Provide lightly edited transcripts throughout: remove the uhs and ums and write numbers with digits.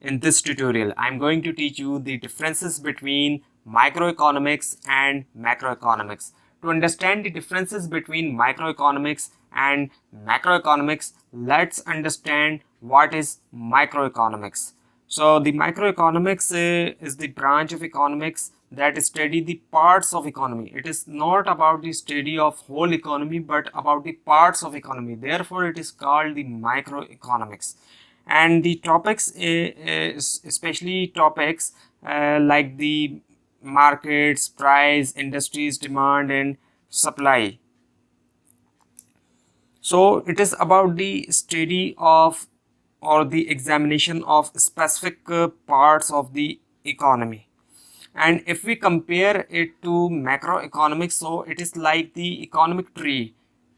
In this tutorial, I'm going to teach you the differences between microeconomics and macroeconomics. To understand the differences between microeconomics and macroeconomics, let's understand what is microeconomics. So the microeconomics is the branch of economics that study the parts of economy. It is not about the study of whole economy but about the parts of economy. Therefore, it is called the microeconomics. And the topics especially topics like the markets, price, industries, demand and supply. So it is about the study of or the examination of specific parts of the economy. And if we compare it to macroeconomics, so it is like the economic tree.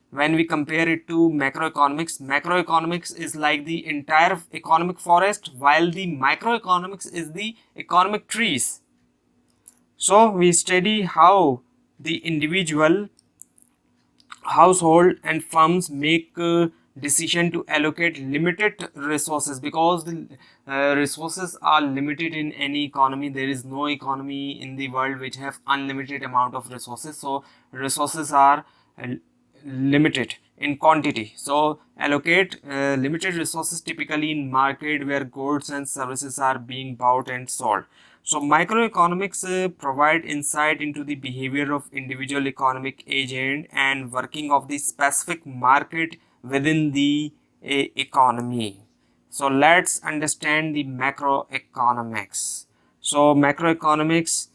When we compare it to macroeconomics is like the entire economic forest, while the microeconomics is the economic trees. So we study how the individual, household and firms make decision to allocate limited resources, because the resources are limited in any economy. There is no economy in the world which have unlimited amount of resources. So resources are limited in quantity, so allocate limited resources typically in market where goods and services are being bought and sold. So microeconomics provide insight into the behavior of individual economic agent and working of the specific market within the economy. So let's understand the macroeconomics. So macroeconomics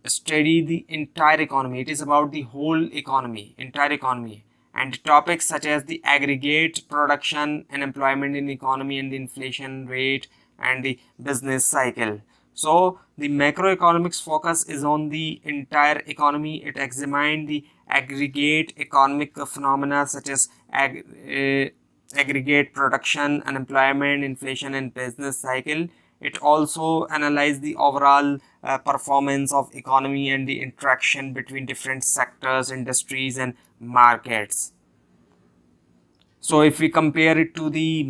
study the entire economy. It is about the whole economy, entire economy, and topics such as the aggregate production and employment in economy and the inflation rate and the business cycle. So the macroeconomics focus is on the entire economy. It examines the aggregate economic phenomena such as aggregate production, unemployment, inflation and business cycle. It also analyzes the overall performance of economy and the interaction between different sectors, industries and markets. So if we compare it to the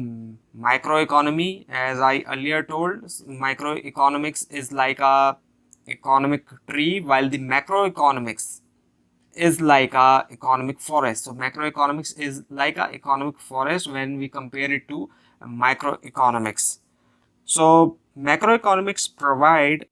microeconomy, as I earlier told, microeconomics is like a economic tree, while the macroeconomics is like a economic forest. So macroeconomics is like a economic forest when we compare it to microeconomics. So macroeconomics provide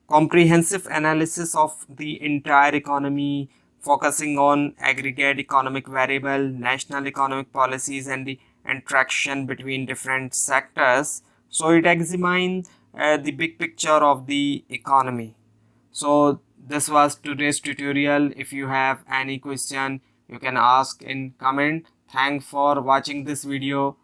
comprehensive analysis of the entire economy, focusing on aggregate economic variable, national economic policies and the interaction between different sectors. So it examines the big picture of the economy. So this was today's tutorial. If you have any question, you can ask in comment. Thanks for watching this video.